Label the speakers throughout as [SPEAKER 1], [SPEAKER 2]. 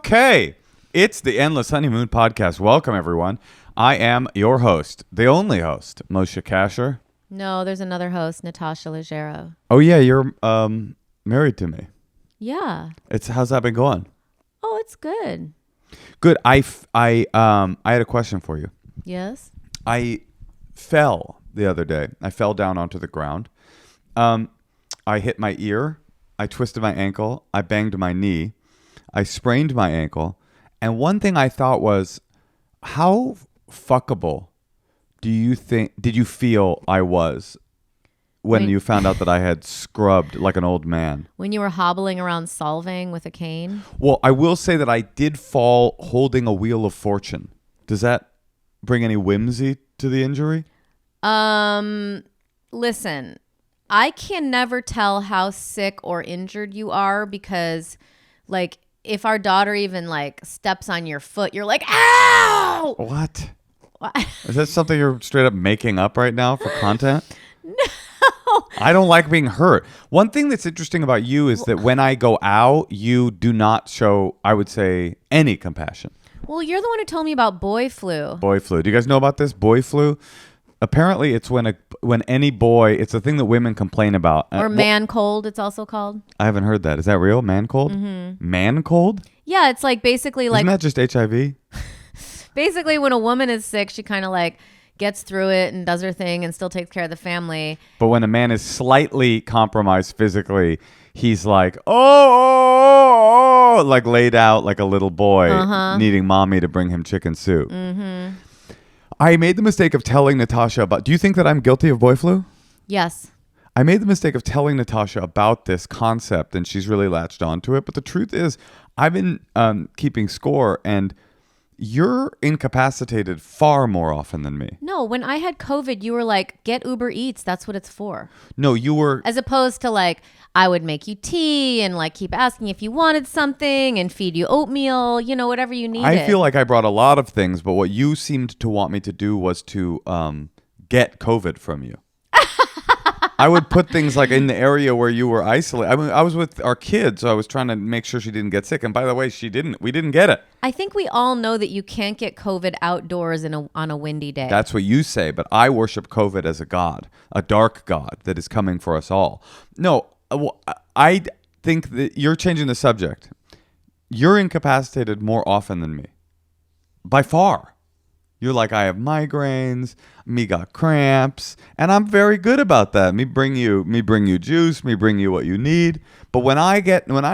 [SPEAKER 1] Okay, it's the Endless Honeymoon Podcast. Welcome, everyone. I am your host, the only host, Moshe Kasher.
[SPEAKER 2] No, there's another host, Natasha Leggero.
[SPEAKER 1] Oh yeah, you're married to me.
[SPEAKER 2] Yeah.
[SPEAKER 1] How's that been going?
[SPEAKER 2] Oh, it's good.
[SPEAKER 1] Good. I had a question for you.
[SPEAKER 2] Yes.
[SPEAKER 1] I fell the other day. I fell down onto the ground. I hit my ear. I twisted my ankle. I banged my knee. I sprained my ankle. And one thing I thought was, how fuckable did you feel I was when you found out that I had scrubbed like an old man?
[SPEAKER 2] When you were hobbling around Solvang with a cane?
[SPEAKER 1] Well, I will say that I did fall holding a wheel of fortune. Does that bring any whimsy to the injury?
[SPEAKER 2] Listen, I can never tell how sick or injured you are because, like, if our daughter even, like, steps on your foot, you're like, ow!
[SPEAKER 1] What? Is that something you're straight up making up right now for content?
[SPEAKER 2] No.
[SPEAKER 1] I don't like being hurt. One thing that's interesting about you is that when I go out, you do not show, I would say, any compassion.
[SPEAKER 2] Well, you're the one who told me about boy flu.
[SPEAKER 1] Boy flu. Do you guys know about this? Boy flu? Apparently, it's when any boy, it's a thing that women complain about.
[SPEAKER 2] Or man cold, it's also called.
[SPEAKER 1] I haven't heard that. Is that real? Man cold? Mm-hmm. Man cold?
[SPEAKER 2] Yeah, it's like basically like...
[SPEAKER 1] Isn't that just HIV?
[SPEAKER 2] Basically, when a woman is sick, she kind of like gets through it and does her thing and still takes care of the family.
[SPEAKER 1] But when a man is slightly compromised physically, he's like, oh, like laid out like a little boy needing mommy to bring him chicken soup. Mm-hmm. I made the mistake of telling Natasha about... Do you think that I'm guilty of boy flu?
[SPEAKER 2] Yes.
[SPEAKER 1] I made the mistake of telling Natasha about this concept, and she's really latched onto it. But the truth is, I've been keeping score, and you're incapacitated far more often than me.
[SPEAKER 2] No, when I had COVID, you were like, get Uber Eats. That's what it's for.
[SPEAKER 1] No, you were...
[SPEAKER 2] As opposed to like, I would make you tea and like keep asking if you wanted something and feed you oatmeal, you know, whatever you needed.
[SPEAKER 1] I feel like I brought a lot of things, but what you seemed to want me to do was to get COVID from you. I would put things like in the area where you were isolated. I mean, I was with our kids, so I was trying to make sure she didn't get sick. And by the way, she didn't. We didn't get it.
[SPEAKER 2] I think we all know that you can't get COVID outdoors on a windy day.
[SPEAKER 1] That's what you say, but I worship COVID as a god, a dark god that is coming for us all. No, I think that you're changing the subject. You're incapacitated more often than me. By far. You're like, I have migraines, me got cramps, and I'm very good about that. Me bring you juice, me bring you what you need. But when I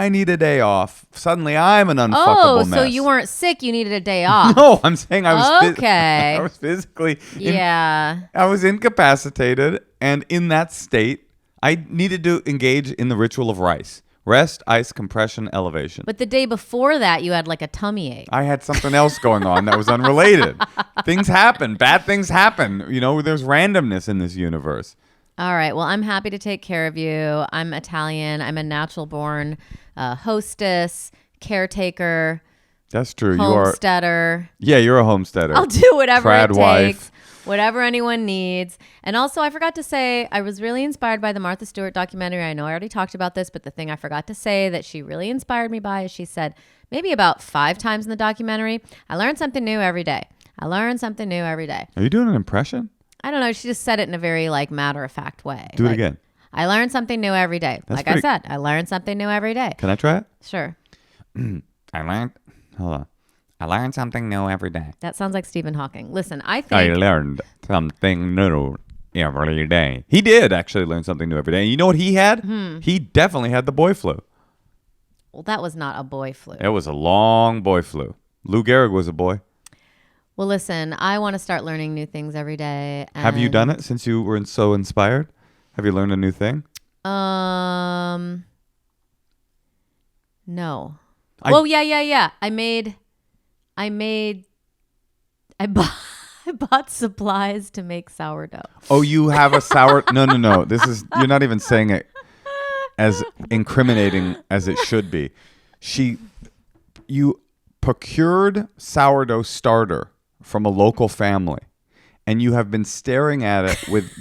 [SPEAKER 1] need a day off, suddenly I'm an unfuckable mess.
[SPEAKER 2] Oh, so you weren't sick, you needed a day off.
[SPEAKER 1] No, I'm saying I was
[SPEAKER 2] okay.
[SPEAKER 1] I was physically
[SPEAKER 2] I
[SPEAKER 1] was incapacitated, and in that state, I needed to engage in the ritual of rice. Rest, ice, compression, elevation.
[SPEAKER 2] But the day before that, you had like a tummy ache.
[SPEAKER 1] I had something else going on that was unrelated. Things happen. Bad things happen. You know, there's randomness in this universe.
[SPEAKER 2] All right. Well, I'm happy to take care of you. I'm Italian. I'm a natural-born hostess, caretaker.
[SPEAKER 1] That's true.
[SPEAKER 2] Homesteader.
[SPEAKER 1] You're a homesteader.
[SPEAKER 2] I'll do whatever
[SPEAKER 1] Trad
[SPEAKER 2] it
[SPEAKER 1] wife.
[SPEAKER 2] takes. Whatever anyone needs. And also, I forgot to say, I was really inspired by the Martha Stewart documentary. I know I already talked about this, but the thing I forgot to say that she really inspired me by is she said, maybe about 5 times in the documentary, I learned something new every day. I learned something new every day.
[SPEAKER 1] Are you doing an impression?
[SPEAKER 2] I don't know. She just said it in a very like matter-of-fact way.
[SPEAKER 1] Do it again.
[SPEAKER 2] I learned something new every day. I said, I learned something new every day.
[SPEAKER 1] Can I try it?
[SPEAKER 2] Sure.
[SPEAKER 1] Hold on. I learned something new every day.
[SPEAKER 2] That sounds like Stephen Hawking. Listen, I
[SPEAKER 1] learned something new every day. He did actually learn something new every day. And you know what he had? He definitely had the boy flu.
[SPEAKER 2] Well, that was not a boy flu.
[SPEAKER 1] It was a long boy flu. Lou Gehrig was a boy.
[SPEAKER 2] Well, listen, I want to start learning new things every day.
[SPEAKER 1] Have you done it since you were so inspired? Have you learned a new thing?
[SPEAKER 2] No. Yeah. I bought supplies to make sourdough.
[SPEAKER 1] Oh, you have a sour... No. You're not even saying it as incriminating as it should be. You procured sourdough starter from a local family, and you have been staring at it with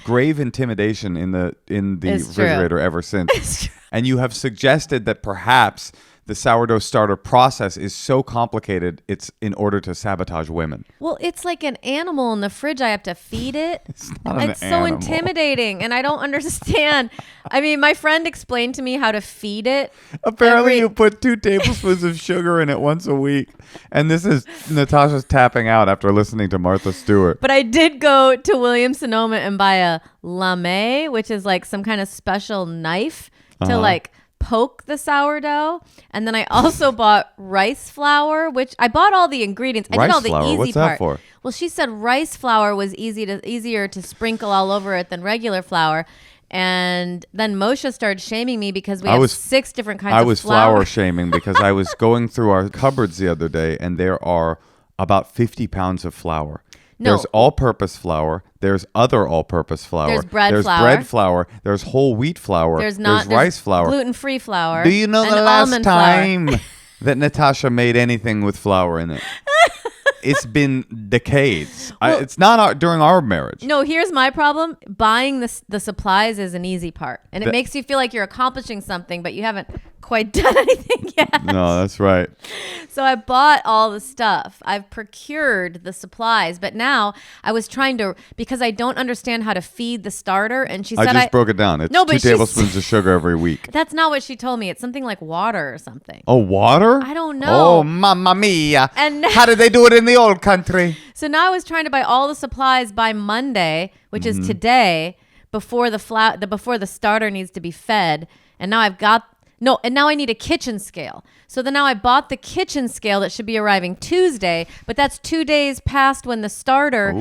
[SPEAKER 1] grave intimidation in the refrigerator ever since. And you have suggested that perhaps the sourdough starter process is so complicated. It's in order to sabotage women.
[SPEAKER 2] Well, it's like an animal in the fridge. I have to feed it.
[SPEAKER 1] It's not an
[SPEAKER 2] It's so
[SPEAKER 1] animal.
[SPEAKER 2] intimidating, and I don't understand. I mean, my friend explained to me how to feed it.
[SPEAKER 1] Apparently, you put 2 tablespoons of sugar in it once a week. And this is Natasha's tapping out after listening to Martha Stewart.
[SPEAKER 2] But I did go to Williams-Sonoma and buy a lame, which is like some kind of special knife to like poke the sourdough. And then I also bought rice flour, which I bought all the ingredients. I did all the
[SPEAKER 1] flour?
[SPEAKER 2] easy
[SPEAKER 1] What's
[SPEAKER 2] part.
[SPEAKER 1] that for?
[SPEAKER 2] Well, she said rice flour was easier to sprinkle all over it than regular flour. And then Moshe started shaming me because we have 6 different kinds of flour.
[SPEAKER 1] I was flour shaming because I was going through our cupboards the other day, and there are about 50 pounds of flour.
[SPEAKER 2] No.
[SPEAKER 1] There's all-purpose flour. There's other all-purpose flour.
[SPEAKER 2] There's bread flour.
[SPEAKER 1] Bread flour. There's whole wheat flour.
[SPEAKER 2] There's
[SPEAKER 1] rice flour.
[SPEAKER 2] Gluten-free flour.
[SPEAKER 1] Do you know
[SPEAKER 2] and
[SPEAKER 1] the last
[SPEAKER 2] almond
[SPEAKER 1] time that Natasha made anything with flour in it? It's been decades.
[SPEAKER 2] Well,
[SPEAKER 1] it's not during our marriage.
[SPEAKER 2] No, here's my problem. Buying the supplies is an easy part. And it makes you feel like you're accomplishing something, but you haven't quite done anything yet.
[SPEAKER 1] No, that's right.
[SPEAKER 2] So I bought all the stuff. I've procured the supplies, but now I was trying to, because I don't understand how to feed the starter. And she said
[SPEAKER 1] I just broke it down. It's
[SPEAKER 2] No, but
[SPEAKER 1] 2 tablespoons of sugar every week.
[SPEAKER 2] That's not what she told me. It's something like water or something.
[SPEAKER 1] Oh, water?
[SPEAKER 2] I don't know.
[SPEAKER 1] Oh, mamma mia.
[SPEAKER 2] And
[SPEAKER 1] how did they do it in the old country?
[SPEAKER 2] So now I was trying to buy all the supplies by Monday, which is today, before the starter needs to be fed. And now now I need a kitchen scale. So then now I bought the kitchen scale that should be arriving Tuesday, but that's 2 days past when the starter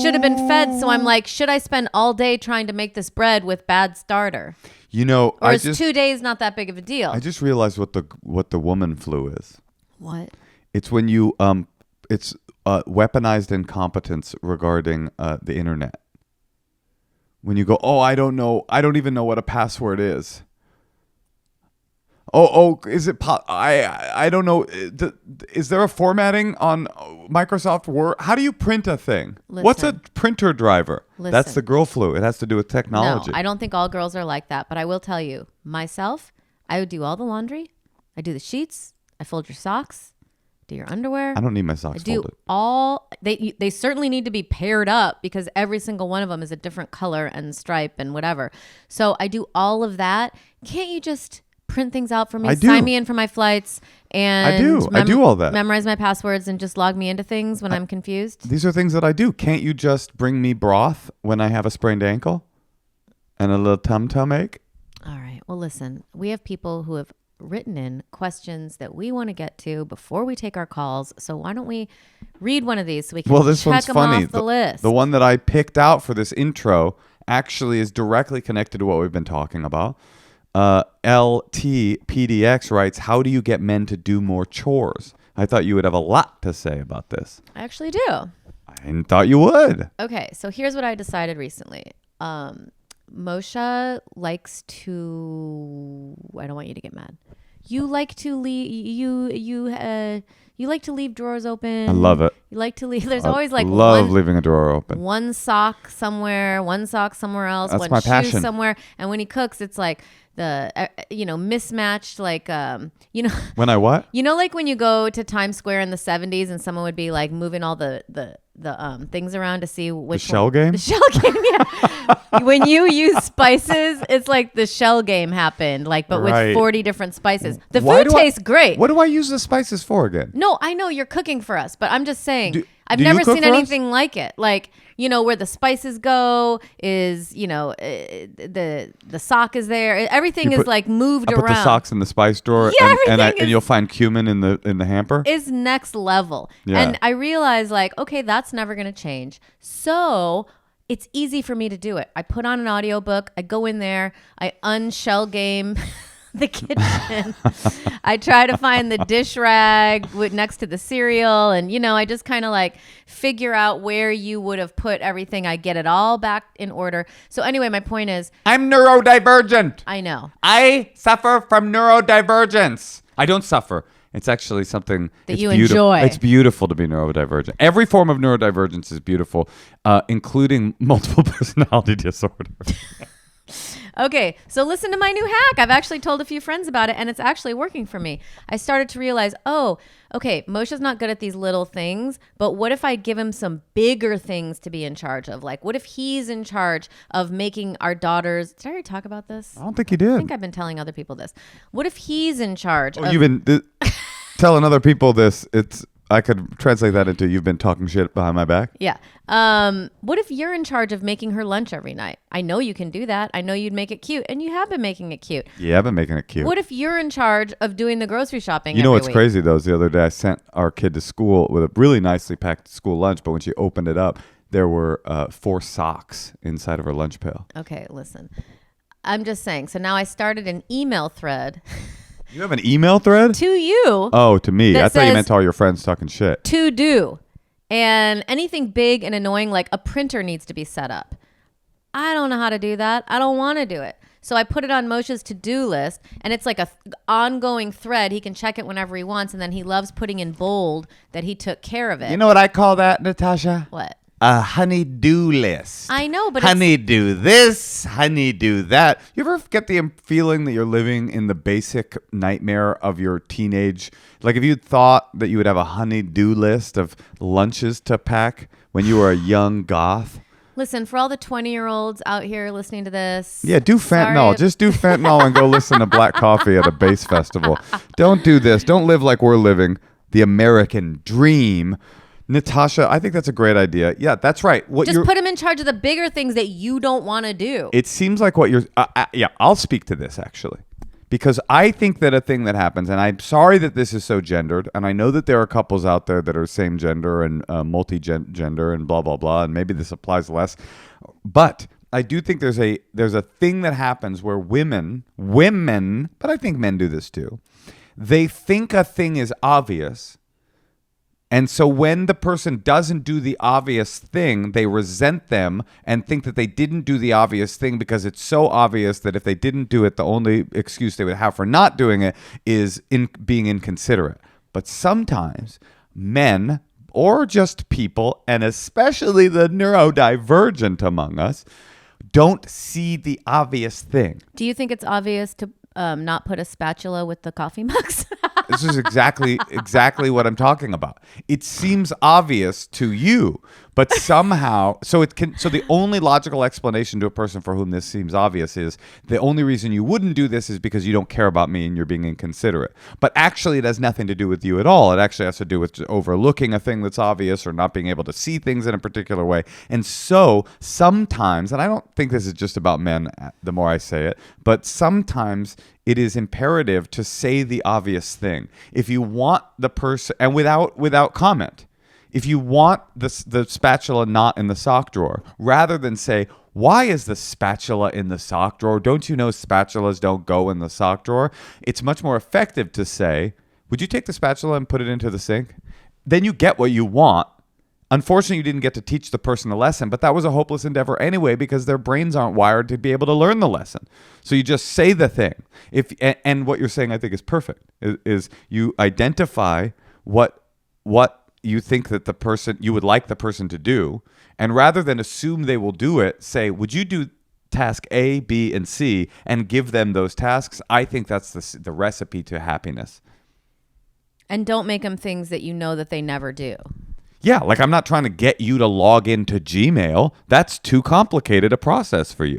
[SPEAKER 2] should have been fed. So I'm like, should I spend all day trying to make this bread with bad starter?
[SPEAKER 1] You know,
[SPEAKER 2] or is 2 days not that big of a deal?
[SPEAKER 1] I just realized what the woman flu is.
[SPEAKER 2] What?
[SPEAKER 1] It's when you it's weaponized incompetence regarding the internet. When you go, oh, I don't know, I don't even know what a password is. Oh, is it? I don't know. Is there a formatting on Microsoft Word? How do you print a thing? What's a printer driver? That's the girl flu. It has to do with technology.
[SPEAKER 2] No, I don't think all girls are like that. But I will tell you, myself, I would do all the laundry. I do the sheets. I fold your socks. Do your underwear.
[SPEAKER 1] I don't need my socks folded.
[SPEAKER 2] They certainly need to be paired up because every single one of them is a different color and stripe and whatever. So I do all of that. Can't you just print things out for me, sign me in for my flights, and
[SPEAKER 1] I do all that.
[SPEAKER 2] Memorize my passwords and just log me into things when I'm confused?
[SPEAKER 1] These are things that I do. Can't you just bring me broth when I have a sprained ankle and a little tum-tum ache?
[SPEAKER 2] All right. Well, listen, we have people who have written in questions that we want to get to before we take our calls. So why don't we read one of these so we can
[SPEAKER 1] this
[SPEAKER 2] check
[SPEAKER 1] one's
[SPEAKER 2] them
[SPEAKER 1] funny.
[SPEAKER 2] off the list?
[SPEAKER 1] The one that I picked out for this intro actually is directly connected to what we've been talking about. LTPDX writes, how do you get men to do more chores? I thought you would have a lot to say about this.
[SPEAKER 2] I actually do.
[SPEAKER 1] I thought you would.
[SPEAKER 2] Okay, so here's what I decided recently. Moshe likes to. I don't want you to get mad. You like to leave. You like to leave drawers open.
[SPEAKER 1] I love it.
[SPEAKER 2] You like to leave. There's always like
[SPEAKER 1] leaving a drawer open.
[SPEAKER 2] One sock somewhere, one sock somewhere else.
[SPEAKER 1] That's
[SPEAKER 2] one
[SPEAKER 1] my
[SPEAKER 2] shoe
[SPEAKER 1] passion.
[SPEAKER 2] somewhere. And when he cooks, it's like the mismatched
[SPEAKER 1] When I what?
[SPEAKER 2] You know, like when you go to Times Square in the 70s and someone would be like moving all the things around to see which
[SPEAKER 1] the shell game?
[SPEAKER 2] The shell game, yeah. When you use spices, it's like the shell game happened, but with 40 different spices. The food tastes great.
[SPEAKER 1] What do I use the spices for again?
[SPEAKER 2] No, I know you're cooking for us, but I'm just saying I've
[SPEAKER 1] do
[SPEAKER 2] never
[SPEAKER 1] you cook
[SPEAKER 2] seen
[SPEAKER 1] for us?
[SPEAKER 2] anything like it. Like, where the spices go is, the sock is there. Everything is like moved around.
[SPEAKER 1] I put the socks in the spice drawer,
[SPEAKER 2] Yeah,
[SPEAKER 1] and you'll find cumin in the hamper.
[SPEAKER 2] Is next level.
[SPEAKER 1] Yeah.
[SPEAKER 2] And I realized okay, that's never going to change. So it's easy for me to do it. I put on an audiobook. I go in there. I unshell game the kitchen. I try to find the dish rag next to the cereal. And, I just kind of figure out where you would have put everything. I get it all back in order. So anyway, my point is,
[SPEAKER 1] I'm neurodivergent.
[SPEAKER 2] I know.
[SPEAKER 1] I suffer from neurodivergence. I don't suffer. It's actually something
[SPEAKER 2] that you enjoy.
[SPEAKER 1] It's beautiful to be neurodivergent. Every form of neurodivergence is beautiful, including multiple personality disorder.
[SPEAKER 2] Okay, so listen to my new hack. I've actually told a few friends about it, and it's actually working for me. I started to realize, okay, Moshe's not good at these little things, but what if I give him some bigger things to be in charge of? Like, what if he's in charge of making our daughters... Did I already talk about this?
[SPEAKER 1] I don't think you did.
[SPEAKER 2] I think I've been telling other people this. What if he's in charge of...
[SPEAKER 1] You've been telling other people this. I could translate that into you've been talking shit behind my back.
[SPEAKER 2] Yeah. What if you're in charge of making her lunch every night? I know you can do that. I know you'd make it cute, and you have been making it cute.
[SPEAKER 1] Yeah, I've been making it cute.
[SPEAKER 2] What if you're in charge of doing the grocery shopping
[SPEAKER 1] You know what's
[SPEAKER 2] week?
[SPEAKER 1] crazy, though, is the other day I sent our kid to school with a really nicely packed school lunch, but when she opened it up, there were 4 socks inside of her lunch pail.
[SPEAKER 2] Okay, listen. I'm just saying. So now I started an email thread.
[SPEAKER 1] You have an email thread?
[SPEAKER 2] To you.
[SPEAKER 1] Oh, to me. I thought you
[SPEAKER 2] says,
[SPEAKER 1] meant to all your friends talking shit.
[SPEAKER 2] To do. And anything big and annoying, like a printer needs to be set up. I don't know how to do that. I don't want to do it. So I put it on Moshe's to-do list, and it's like a ongoing thread. He can check it whenever he wants, and then he loves putting in bold that he took care of it.
[SPEAKER 1] You know what I call that, Natasha?
[SPEAKER 2] What?
[SPEAKER 1] A honey-do list.
[SPEAKER 2] I know, but
[SPEAKER 1] honey do this, honey do that. You ever get the feeling that you're living in the basic nightmare of your teenage? Like if you thought that you would have a honey-do list of lunches to pack when you were a young goth.
[SPEAKER 2] Listen, for all the 20-year-olds out here listening to this.
[SPEAKER 1] Yeah, do fentanyl. Just do fentanyl and go listen to Black Coffee at a bass festival. Don't do this. Don't live like we're living the American dream. Natasha, I think that's a great idea. Yeah, that's right.
[SPEAKER 2] Just put him in charge of the bigger things that you don't want to do.
[SPEAKER 1] It seems like what you're... yeah, I'll speak to this, actually. Because I think that a thing that happens, and I'm sorry that this is so gendered, and I know that there are couples out there that are same gender and multi-gender and blah, blah, blah, and maybe this applies less. But I do think there's a thing that happens where women, but I think men do this too, they think a thing is obvious. And so when the person doesn't do the obvious thing, they resent them and think that they didn't do the obvious thing because it's so obvious that if they didn't do it, the only excuse they would have for not doing it is being inconsiderate. But sometimes men or just people, and especially the neurodivergent among us, don't see the obvious thing.
[SPEAKER 2] Do you think it's obvious to not put a spatula with the coffee mugs?
[SPEAKER 1] This is exactly what I'm talking about. It seems obvious to you, but somehow, so the only logical explanation to a person for whom this seems obvious is the only reason you wouldn't do this is because you don't care about me and you're being inconsiderate. But actually, it has nothing to do with you at all. It actually has to do with overlooking a thing that's obvious or not being able to see things in a particular way. And so sometimes, and I don't think this is just about men, the more I say it, but sometimes it is imperative to say the obvious thing. If you want the person, and without comment, if you want the spatula not in the sock drawer, rather than say, why is the spatula in the sock drawer? Don't you know spatulas don't go in the sock drawer? It's much more effective to say, would you take the spatula and put it into the sink? Then you get what you want. Unfortunately, you didn't get to teach the person the lesson, but that was a hopeless endeavor anyway because their brains aren't wired to be able to learn the lesson. So you just say the thing. And what you're saying, I think, is perfect. Is you identify what you think that you would like the person to do, and rather than assume they will do it, say, would you do task A, B, and C, and give them those tasks? I think that's the recipe to happiness.
[SPEAKER 2] And don't make them things that you know that they never do.
[SPEAKER 1] Yeah, like I'm not trying to get you to log into Gmail. That's too complicated a process for you.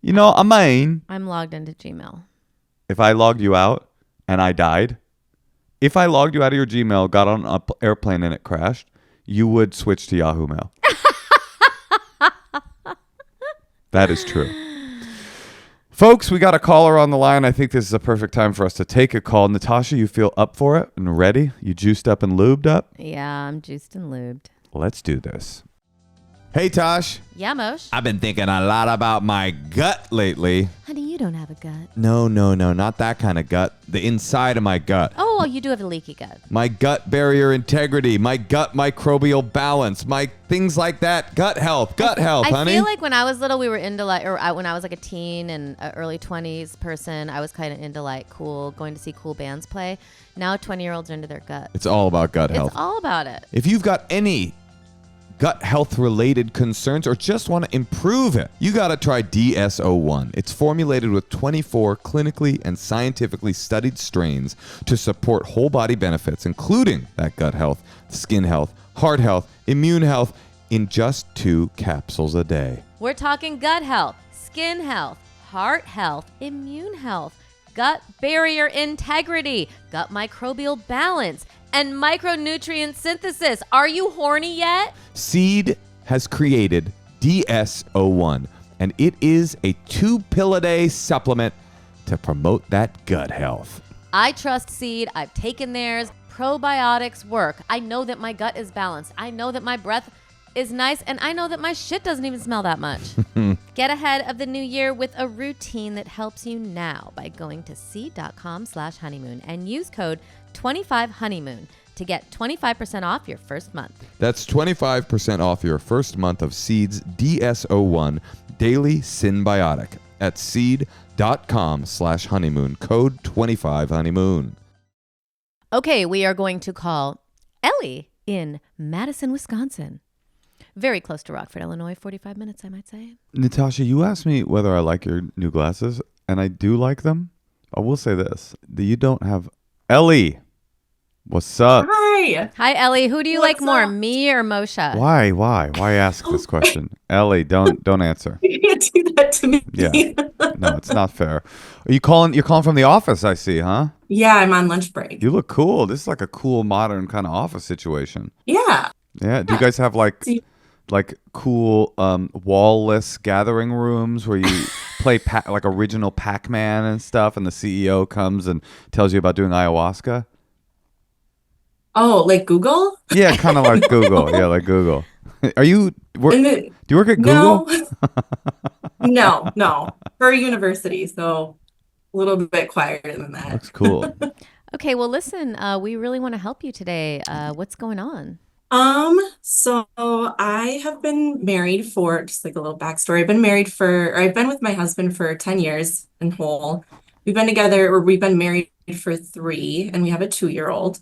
[SPEAKER 1] You know, I mean...
[SPEAKER 2] I'm logged into Gmail.
[SPEAKER 1] If I logged you out and I died, if I logged you out of your Gmail, got on an airplane and it crashed, you would switch to Yahoo Mail. That is true. Folks, we got a caller on the line. I think this is a perfect time for us to take a call. Natasha, you feel up for it and ready? You juiced up and lubed up?
[SPEAKER 2] Yeah, I'm juiced and lubed.
[SPEAKER 1] Let's do this. Hey, Tosh.
[SPEAKER 2] Yeah, Moshe.
[SPEAKER 1] I've been thinking a lot about my gut lately.
[SPEAKER 2] Honey, you don't have a gut.
[SPEAKER 1] No, not that kind of gut. The inside of my gut.
[SPEAKER 2] Oh, well, you do have a leaky gut.
[SPEAKER 1] My gut barrier integrity, my gut microbial balance, my things like that. Gut health, honey.
[SPEAKER 2] I feel like when I was little, we were into when I was like a teen and early 20s person, I was kind of into going to see cool bands play. Now 20-year-olds are into their gut.
[SPEAKER 1] It's all about gut health.
[SPEAKER 2] It's all about it.
[SPEAKER 1] If you've got any gut health related concerns, or just want to improve it, you got to try DS-01. It's formulated with 24 clinically and scientifically studied strains to support whole body benefits, including that gut health, skin health, heart health, immune health, in just 2 capsules a day.
[SPEAKER 2] We're talking gut health, skin health, heart health, immune health, gut barrier integrity, gut microbial balance, and micronutrient synthesis. Are you horny yet?
[SPEAKER 1] Seed has created DS-01, and it is a 2-pill-a-day supplement to promote that gut health.
[SPEAKER 2] I trust Seed. I've taken theirs. Probiotics work. I know that my gut is balanced. I know that my breath is nice, and I know that my shit doesn't even smell that much. Get ahead of the new year with a routine that helps you now by going to seed.com/honeymoon and use code 25honeymoon to get 25% off your first month.
[SPEAKER 1] That's 25% off your first month of Seed's DS-01 Daily Synbiotic at seed.com/honeymoon, code 25honeymoon.
[SPEAKER 2] Okay, we are going to call Ellie in Madison, Wisconsin. Very close to Rockford, Illinois, 45 minutes, I might say.
[SPEAKER 1] Natasha, you asked me whether I like your new glasses, and I do like them. I will say this, that you don't have... Ellie, what's up?
[SPEAKER 3] Hi.
[SPEAKER 2] Hi, Ellie. Who do you like
[SPEAKER 3] What's
[SPEAKER 2] more,
[SPEAKER 3] up?
[SPEAKER 2] me or Moshe?
[SPEAKER 1] Why ask this question? Ellie, don't answer.
[SPEAKER 3] You can't do that to me.
[SPEAKER 1] Yeah. No, it's not fair. You're calling from the office, I see, huh?
[SPEAKER 3] Yeah, I'm on lunch break.
[SPEAKER 1] You look cool. This is like a cool modern kind of office situation.
[SPEAKER 3] Yeah.
[SPEAKER 1] Yeah. Do you guys have like cool wall-less gathering rooms where you play like original Pac-Man and stuff, and the CEO comes and tells you about doing ayahuasca?
[SPEAKER 3] Oh, like Google?
[SPEAKER 1] Yeah, kind of like Google. Yeah, like Google. Do you work at Google?
[SPEAKER 3] No. No. For a university, so a little bit quieter than that.
[SPEAKER 1] Looks cool.
[SPEAKER 2] Okay, well, listen, we really want to help you today. What's going on?
[SPEAKER 3] So I have been married for just like a little backstory. I've been with my husband for 10 years in whole. We've been married for 3, and we have a 2-year-old.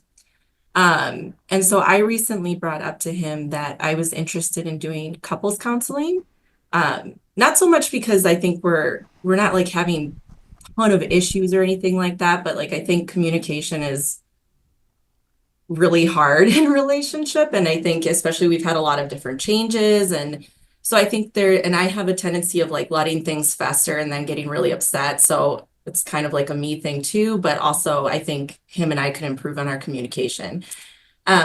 [SPEAKER 3] And so I recently brought up to him that I was interested in doing couples counseling. Not so much because I think we're not like having a ton of issues or anything like that, but like I think communication is really hard in a relationship. And I think especially we've had a lot of different changes. And so I think and I have a tendency of like letting things fester and then getting really upset. So it's kind of like a me thing too, but also I think him and I could improve on our communication.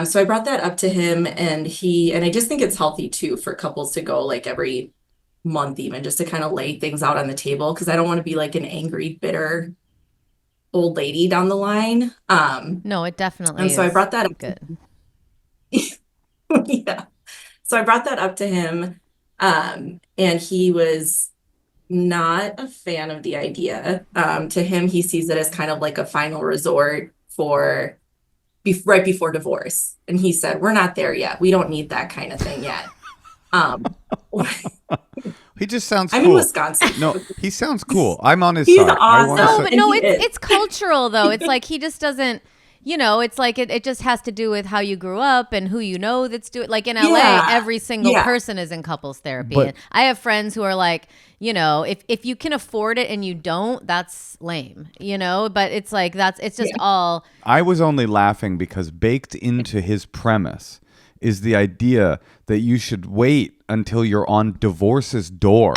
[SPEAKER 3] So I brought that up to him, and I just think it's healthy too for couples to go like every month even, just to kind of lay things out on the table, because I don't want to be like an angry, bitter old lady down the line.
[SPEAKER 2] No, it definitely
[SPEAKER 3] and so I
[SPEAKER 2] is
[SPEAKER 3] brought that up.
[SPEAKER 2] good.
[SPEAKER 3] Yeah. So I brought that up to him, and he was not a fan of the idea. To him, he sees it as kind of like a final resort for right before divorce. And he said, "We're not there yet. We don't need that kind of thing yet."
[SPEAKER 1] He just sounds
[SPEAKER 3] I'm
[SPEAKER 1] cool.
[SPEAKER 3] in Wisconsin.
[SPEAKER 1] No, he sounds cool. I'm on his
[SPEAKER 3] He's
[SPEAKER 1] side. I
[SPEAKER 3] awesome.
[SPEAKER 1] wanna
[SPEAKER 2] No,
[SPEAKER 1] say-
[SPEAKER 2] but no,
[SPEAKER 3] He is.
[SPEAKER 2] it's cultural though. It's like he just doesn't, it's like it just has to do with how you grew up and who you know that's doing. Like in LA,
[SPEAKER 3] Yeah.
[SPEAKER 2] every single
[SPEAKER 3] Yeah.
[SPEAKER 2] person is in couples therapy.
[SPEAKER 1] But-
[SPEAKER 2] And I have friends who are like, if you can afford it and you don't, that's lame, but it's like it's just all.
[SPEAKER 1] I was only laughing because baked into his premise is the idea that you should wait until you're on divorce's door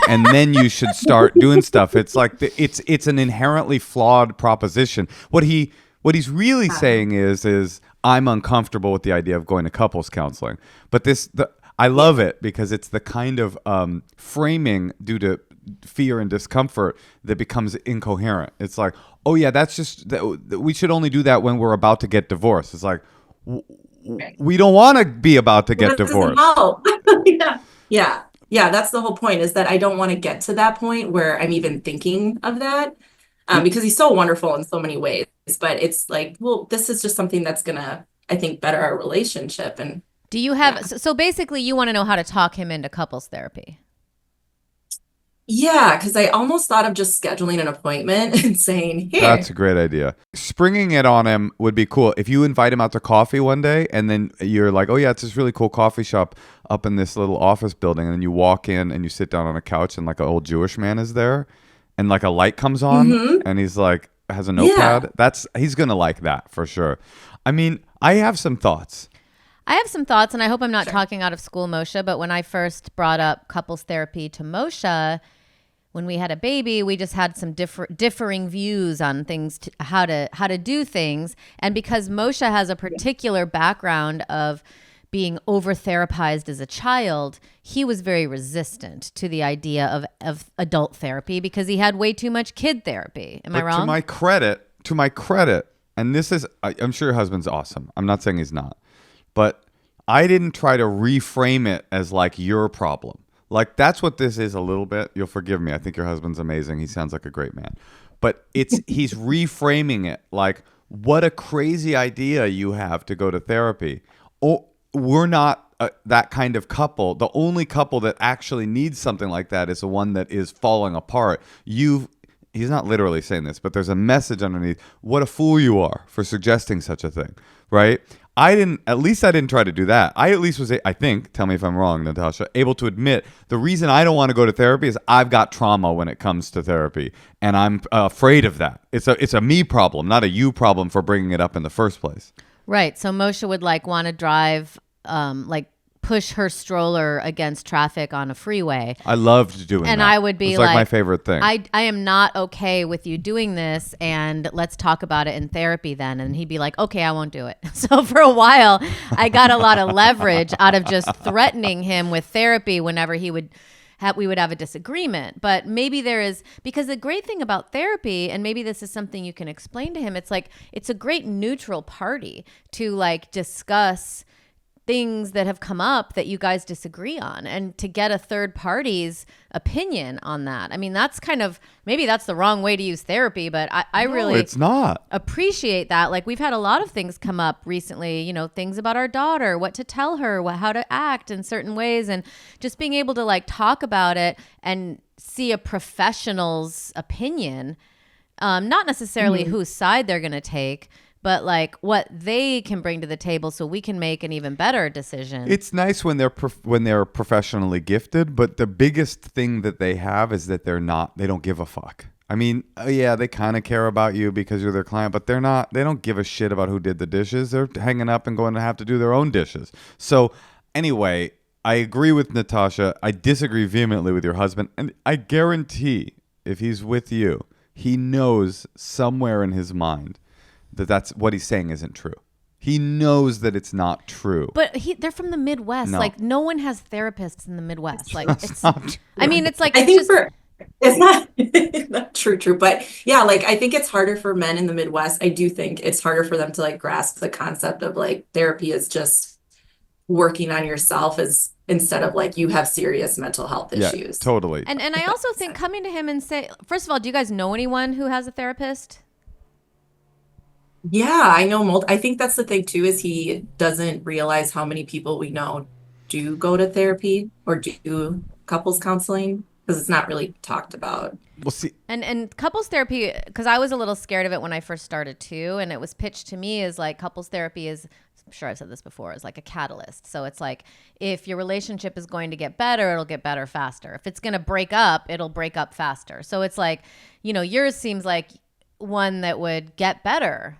[SPEAKER 1] and then you should start doing stuff. It's like it's an inherently flawed proposition. What he's really saying is I'm uncomfortable with the idea of going to couples counseling. But I love it because it's the kind of framing due to fear and discomfort that becomes incoherent. It's like, oh yeah, that's just we should only do that when we're about to get divorced. It's like we don't want to be about to get divorced.
[SPEAKER 3] No. Yeah. That's the whole point, is that I don't want to get to that point where I'm even thinking of that, because he's so wonderful in so many ways. But it's like, well, this is just something that's gonna, I think, better our relationship. And
[SPEAKER 2] Do you have so basically you want to know how to talk him into couples therapy?
[SPEAKER 3] Yeah, because I almost thought of just scheduling an appointment and saying,
[SPEAKER 1] That's
[SPEAKER 3] here.
[SPEAKER 1] a great idea. Springing it on him would be cool. If you invite him out to coffee one day and then you're like, oh, yeah, it's this really cool coffee shop up in this little office building. And then you walk in and you sit down on a couch and like an old Jewish man is there and like a light comes on
[SPEAKER 3] Mm-hmm.
[SPEAKER 1] and he's like, has a
[SPEAKER 3] Yeah.
[SPEAKER 1] notepad. He's going to like that for sure. I mean, I have some thoughts.
[SPEAKER 2] I have some thoughts, and I hope I'm not
[SPEAKER 3] Sure.
[SPEAKER 2] talking out of school, Moshe, but when I first brought up couples therapy to Moshe, when we had a baby, we just had some differing views on things, how to do things. And because Moshe has a particular background of being over therapized as a child, he was very resistant to the idea of adult therapy because he had way too much kid therapy. Am I
[SPEAKER 1] But
[SPEAKER 2] wrong?
[SPEAKER 1] to my credit, and this is, I'm sure your husband's awesome. I'm not saying he's not, but I didn't try to reframe it as like your problem. Like that's what this is a little bit. You'll forgive me. I think your husband's amazing. He sounds like a great man, but he's reframing it like what a crazy idea you have to go to therapy. Oh, we're not that kind of couple. The only couple that actually needs something like that is the one that is falling apart. He's not literally saying this, but there's a message underneath. What a fool you are for suggesting such a thing, right? At least I didn't try to do that. I at least was, I think, tell me if I'm wrong, Natasha, able to admit the reason I don't want to go to therapy is I've got trauma when it comes to therapy. And I'm afraid of that. It's a me problem, not a you problem for bringing it up in the first place.
[SPEAKER 2] Right. So Moshe would like want to drive, like push her stroller against traffic on a freeway.
[SPEAKER 1] I loved doing that.
[SPEAKER 2] And I would be
[SPEAKER 1] It's like my favorite thing.
[SPEAKER 2] I am not okay with you doing this, and let's talk about it in therapy then. And he'd be like, okay, I won't do it. So for a while, I got a lot of leverage out of just threatening him with therapy whenever we would have a disagreement. But maybe there is, because the great thing about therapy, and maybe this is something you can explain to him, it's like it's a great neutral party to like discuss things that have come up that you guys disagree on and to get a third party's opinion on that. I mean, that's kind of, maybe that's the wrong way to use therapy, but I
[SPEAKER 1] No,
[SPEAKER 2] really
[SPEAKER 1] it's not.
[SPEAKER 2] appreciate that. Like we've had a lot of things come up recently, things about our daughter, what to tell her, how to act in certain ways, and just being able to like talk about it and see a professional's opinion, not necessarily whose side they're going to take, but like what they can bring to the table so we can make an even better decision.
[SPEAKER 1] It's nice when they're professionally gifted, but the biggest thing that they have is that they don't give a fuck. I mean, yeah, they kind of care about you because you're their client, but they don't give a shit about who did the dishes. They're hanging up and going to have to do their own dishes. So anyway, I agree with Natasha. I disagree vehemently with your husband. And I guarantee if he's with you, he knows somewhere in his mind that's what he's saying isn't true. He knows that it's not true.
[SPEAKER 2] But they're from the Midwest.
[SPEAKER 1] No.
[SPEAKER 2] Like no one has therapists in the Midwest. Like it's
[SPEAKER 1] not true.
[SPEAKER 2] I mean, it's like
[SPEAKER 3] I
[SPEAKER 2] it's
[SPEAKER 3] think
[SPEAKER 2] just
[SPEAKER 3] it's not not true, but yeah, like I think it's harder for men in the Midwest. I do think it's harder for them to like grasp the concept of like therapy is just working on yourself as instead of like you have serious mental health
[SPEAKER 1] Yeah,
[SPEAKER 3] issues.
[SPEAKER 1] totally.
[SPEAKER 2] and I also think coming to him and say, first of all, do you guys know anyone who has a therapist?
[SPEAKER 3] Yeah, I know I think that's the thing too, is he doesn't realize how many people we know do go to therapy or do couples counseling because it's not really talked about.
[SPEAKER 1] Well, see,
[SPEAKER 2] And couples therapy, because I was a little scared of it when I first started too, and it was pitched to me as like couples therapy is, I'm sure I've said this before, is like a catalyst. So it's like if your relationship is going to get better, it'll get better faster. If it's going to break up, it'll break up faster. So it's like, yours seems like one that would get better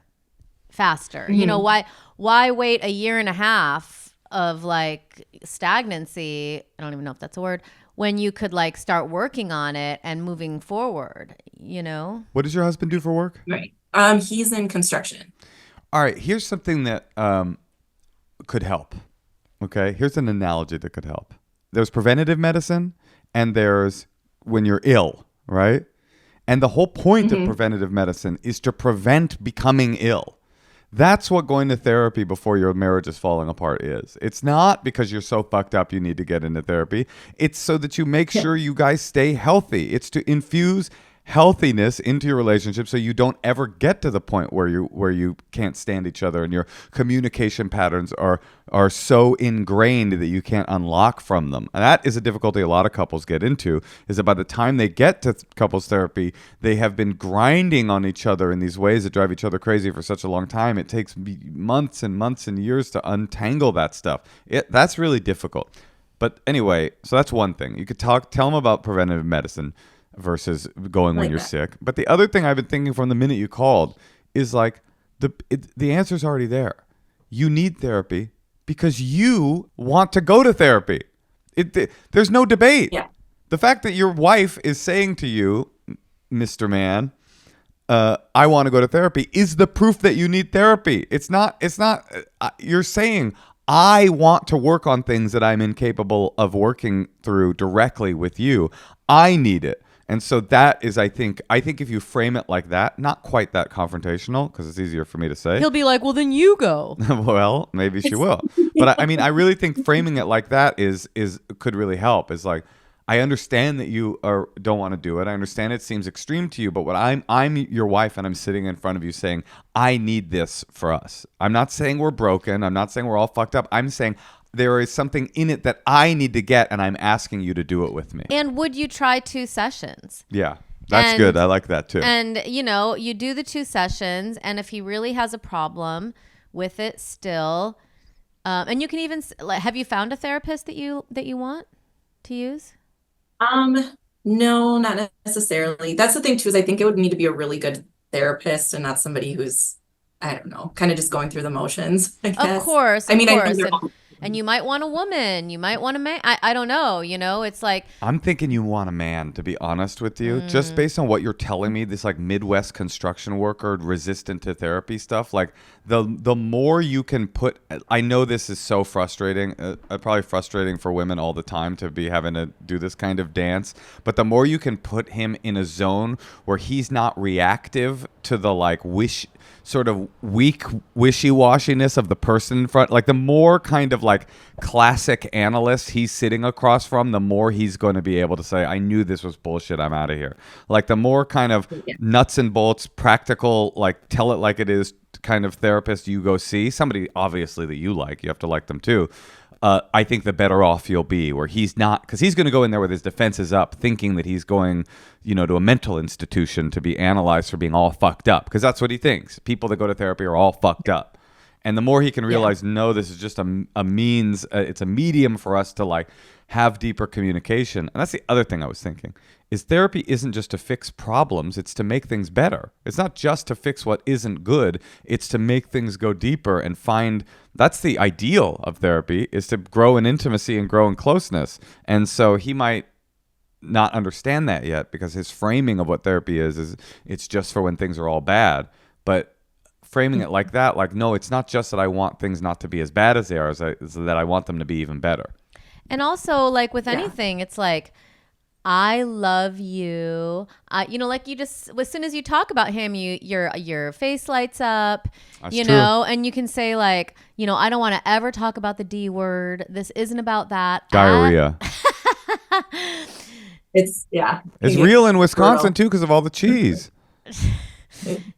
[SPEAKER 2] faster. Why wait a year and a half of like stagnancy? I don't even know if that's a word. When you could like start working on it and moving forward,
[SPEAKER 1] what does your husband do for work?
[SPEAKER 3] Right. He's in construction.
[SPEAKER 1] All right, here's something that could help. Okay, here's an analogy that could help. There's preventative medicine and there's when you're ill, right? And the whole point of preventative medicine is to prevent becoming ill. That's what going to therapy before your marriage is falling apart is. It's not because you're so fucked up you need to get into therapy. It's so that you make sure you guys stay healthy. It's to infuse healthiness into your relationship so you don't ever get to the point where you can't stand each other and your communication patterns are so ingrained that you can't unlock from them. And that is a difficulty a lot of couples get into, is that by the time they get to couples therapy, they have been grinding on each other in these ways that drive each other crazy for such a long time. It takes months and months and years to untangle that stuff. That's really difficult. But anyway, so that's one thing. You could tell them about preventative medicine versus going when
[SPEAKER 3] Like
[SPEAKER 1] you're
[SPEAKER 3] that.
[SPEAKER 1] sick. But the other thing I've been thinking from the minute you called is like the answer's already there. You need therapy because you want to go to therapy. There's no debate.
[SPEAKER 3] Yeah.
[SPEAKER 1] The fact that your wife is saying to you, Mr. Man, I want to go to therapy is the proof that you need therapy. It's not, you're saying, I want to work on things that I'm incapable of working through directly with you. I need it. And so that is, I think if you frame it like that, not quite that confrontational, because it's easier for me to say.
[SPEAKER 2] He'll be like, well, then you go.
[SPEAKER 1] Well, maybe she will. But I mean, I really think framing it like that could really help. Is like, I understand that you don't want to do it. I understand it seems extreme to you, but what I'm your wife and I'm sitting in front of you saying, I need this for us. I'm not saying we're broken. I'm not saying we're all fucked up. I'm saying there is something in it that I need to get, and I'm asking you to do it with me.
[SPEAKER 2] And would you try 2 sessions?
[SPEAKER 1] Yeah, that's
[SPEAKER 2] And-
[SPEAKER 1] good. I like that too.
[SPEAKER 2] And, you do the 2 sessions, and if he really has a problem with it still, and you can even, have you found a therapist that you want to use?
[SPEAKER 3] No, not necessarily. That's the thing too, is I think it would need to be a really good therapist and not somebody who's, I don't know, kind of just going through the motions, I
[SPEAKER 2] Of
[SPEAKER 3] guess.
[SPEAKER 2] course,
[SPEAKER 3] I mean, I know
[SPEAKER 2] course.
[SPEAKER 3] they're all,
[SPEAKER 2] And you might want a woman. You might want a man. I don't know. It's like,
[SPEAKER 1] I'm thinking you want a man, to be honest with you. Just based on what you're telling me, this like Midwest construction worker resistant to therapy stuff, like the more you can put, I know this is so frustrating, probably frustrating for women all the time to be having to do this kind of dance, but the more you can put him in a zone where he's not reactive to the like sort of weak wishy-washiness of the person in front, like the more kind of like classic analyst he's sitting across from, the more he's going to be able to say, I knew this was bullshit, I'm out of here. Like the more kind of nuts and bolts, practical, like tell it like it is kind of therapist you go see, somebody obviously that you have to like them too. I think the better off you'll be, where he's not, because he's going to go in there with his defenses up, thinking that he's going, to a mental institution to be analyzed for being all fucked up, because that's what he thinks. People that go to therapy are all fucked up. And the more he can realize, no, this is just a means, it's a medium for us to like have deeper communication. And that's the other thing I was thinking, is therapy isn't just to fix problems, it's to make things better. It's not just to fix what isn't good, it's to make things go deeper and find, that's the ideal of therapy, is to grow in intimacy and grow in closeness. And so he might not understand that yet, because his framing of what therapy is it's just for when things are all bad. But framing it like that, like, no, it's not just that I want things not to be as bad as they are, it's that I want them to be even better.
[SPEAKER 2] and also like with anything, it's like, I love you. Like you just, as soon as you talk about him, your face lights up,
[SPEAKER 1] That's
[SPEAKER 2] you
[SPEAKER 1] true.
[SPEAKER 2] know, and you can say like, I don't want to ever talk about the D word. This isn't about that.
[SPEAKER 1] Diarrhea.
[SPEAKER 3] it's
[SPEAKER 1] It's real in Wisconsin too, because of all the cheese.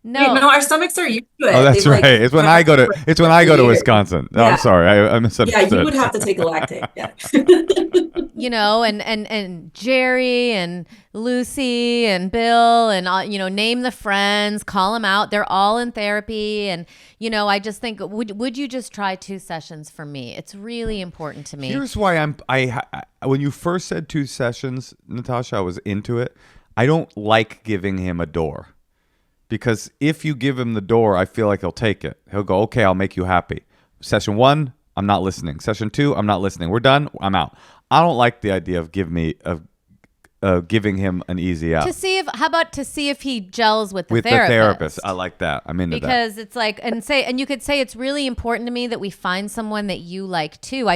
[SPEAKER 2] No.
[SPEAKER 3] No, our stomachs are used to it.
[SPEAKER 1] Oh, that's
[SPEAKER 3] They've,
[SPEAKER 1] right.
[SPEAKER 3] like,
[SPEAKER 1] It's when I go to
[SPEAKER 3] years.
[SPEAKER 1] Wisconsin. No,
[SPEAKER 3] Yeah.
[SPEAKER 1] I'm sorry. I
[SPEAKER 3] Yeah,
[SPEAKER 1] misunderstood.
[SPEAKER 3] you would have to take a lactate. Yeah.
[SPEAKER 2] And Jerry and Lucy and Bill and all, name the friends, call them out. They're all in therapy. And, I just think, would you just try 2 sessions for me? It's really important to me.
[SPEAKER 1] Here's why when you first said 2 sessions, Natasha, I was into it. I don't like giving him a door, because if you give him the door, I feel like he'll take it. He'll go, okay, I'll make you happy. Session 1, I'm not listening. Session 2, I'm not listening. We're done. I'm out. I don't like the idea of giving him an easy out.
[SPEAKER 2] How about to see if he gels with the
[SPEAKER 1] With
[SPEAKER 2] therapist?
[SPEAKER 1] the therapist. I like that. I'm into that.
[SPEAKER 2] Because it's like, and you could say it's really important to me that we find someone that you like too.